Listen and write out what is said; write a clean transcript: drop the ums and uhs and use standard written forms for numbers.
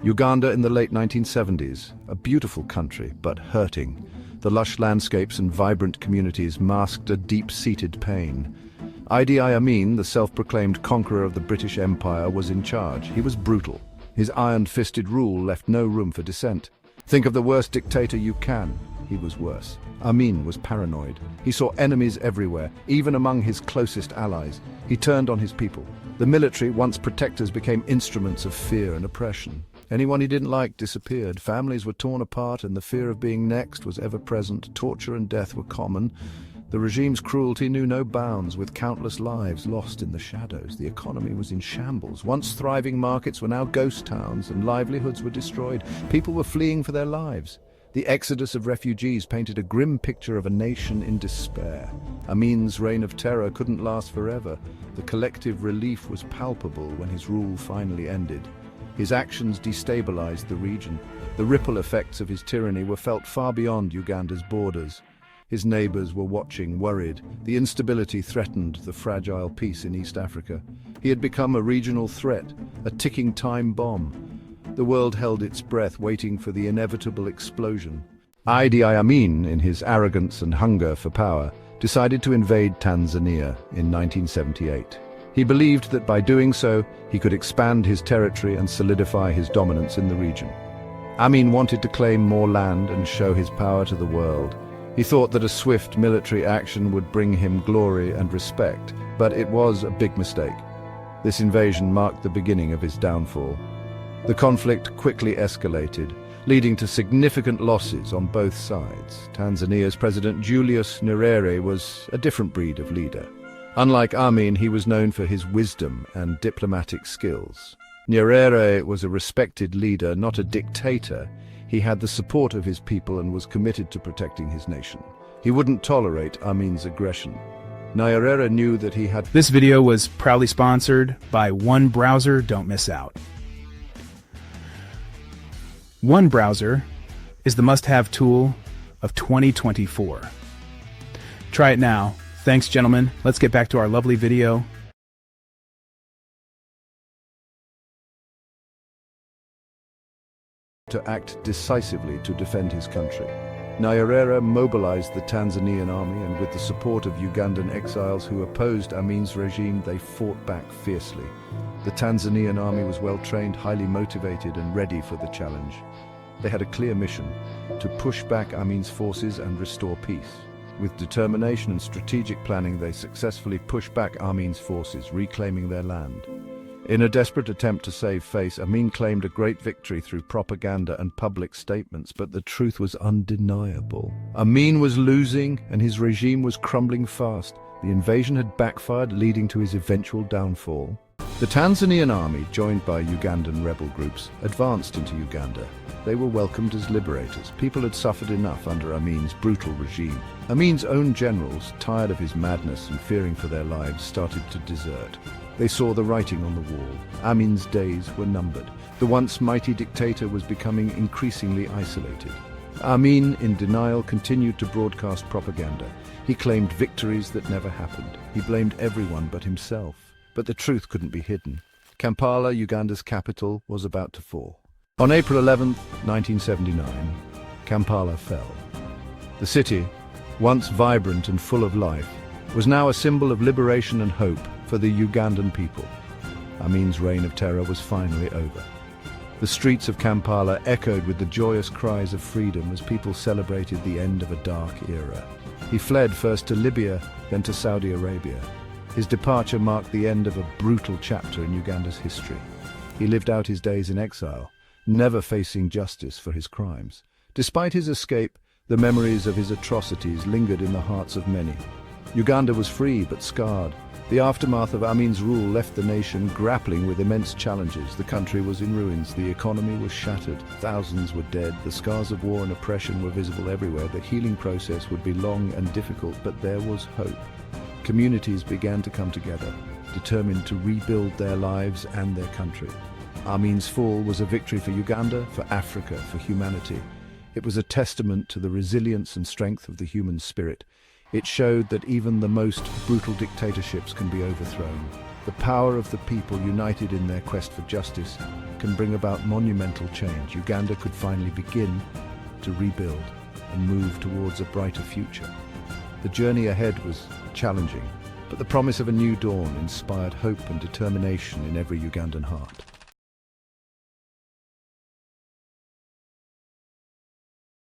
Uganda in the late 1970s, a beautiful country, but hurting. The lush landscapes and vibrant communities masked a deep-seated pain. Idi Amin, the self-proclaimed conqueror of the British Empire, was in charge. He was brutal. His iron-fisted rule left no room for dissent. Think of the worst dictator you can. He was worse. Amin was paranoid. He saw enemies everywhere, even among his closest allies. He turned on his people. The military, once protectors, became instruments of fear and oppression. Anyone he didn't like disappeared. Families were torn apart, and the fear of being next was ever present. Torture and death were common. The regime's cruelty knew no bounds, with countless lives lost in the shadows. The economy was in shambles. Once thriving markets were now ghost towns, and livelihoods were destroyed. People were fleeing for their lives. The exodus of refugees painted a grim picture of a nation in despair. Amin's reign of terror couldn't last forever. The collective relief was palpable when his rule finally ended. His actions destabilized the region. The ripple effects of his tyranny were felt far beyond Uganda's borders. His neighbors were watching, worried. The instability threatened the fragile peace in East Africa. He had become a regional threat, a ticking time bomb. The world held its breath, waiting for the inevitable explosion. Idi Amin, in his arrogance and hunger for power, decided to invade Tanzania in 1978. He believed that by doing so, he could expand his territory and solidify his dominance in the region. Amin wanted to claim more land and show his power to the world. He thought that a swift military action would bring him glory and respect, but it was a big mistake. This invasion marked the beginning of his downfall. The conflict quickly escalated, leading to significant losses on both sides. Tanzania's President Julius Nyerere was a different breed of leader. Unlike Amin, he was known for his wisdom and diplomatic skills. Nyerere was a respected leader, not a dictator. He had the support of his people and was committed to protecting his nation. He wouldn't tolerate Amin's aggression. Nyerere knew that he had... This video was proudly sponsored by One Browser. Don't miss out. One Browser is the must-have tool of 2024. Try it now. Thanks, gentlemen. Let's get back to our lovely video. To act decisively to defend his country. Nyerere mobilized the Tanzanian army, and with the support of Ugandan exiles who opposed Amin's regime, they fought back fiercely. The Tanzanian army was well-trained, highly motivated, and ready for the challenge. They had a clear mission: to push back Amin's forces and restore peace. With determination and strategic planning, they successfully pushed back Amin's forces, reclaiming their land. In a desperate attempt to save face, Amin claimed a great victory through propaganda and public statements, but the truth was undeniable. Amin was losing, and his regime was crumbling fast. The invasion had backfired, leading to his eventual downfall. The Tanzanian army, joined by Ugandan rebel groups, advanced into Uganda. They were welcomed as liberators. People had suffered enough under Amin's brutal regime. Amin's own generals, tired of his madness and fearing for their lives, started to desert. They saw the writing on the wall. Amin's days were numbered. The once mighty dictator was becoming increasingly isolated. Amin, in denial, continued to broadcast propaganda. He claimed victories that never happened. He blamed everyone but himself. But the truth couldn't be hidden. Kampala, Uganda's capital, was about to fall. On April 11, 1979, Kampala fell. The city, once vibrant and full of life, was now a symbol of liberation and hope for the Ugandan people. Amin's reign of terror was finally over. The streets of Kampala echoed with the joyous cries of freedom as people celebrated the end of a dark era. He fled first to Libya, then to Saudi Arabia. His departure marked the end of a brutal chapter in Uganda's history. He lived out his days in exile, never facing justice for his crimes. Despite his escape, the memories of his atrocities lingered in the hearts of many. Uganda was free but scarred. The aftermath of Amin's rule left the nation grappling with immense challenges. The country was in ruins, the economy was shattered, thousands were dead, the scars of war and oppression were visible everywhere. The healing process would be long and difficult, but there was hope. Communities began to come together, determined to rebuild their lives and their country. Amin's fall was a victory for Uganda, for Africa, for humanity. It was a testament to the resilience and strength of the human spirit. It showed that even the most brutal dictatorships can be overthrown. The power of the people united in their quest for justice can bring about monumental change. Uganda could finally begin to rebuild and move towards a brighter future. The journey ahead was challenging, but the promise of a new dawn inspired hope and determination in every Ugandan heart.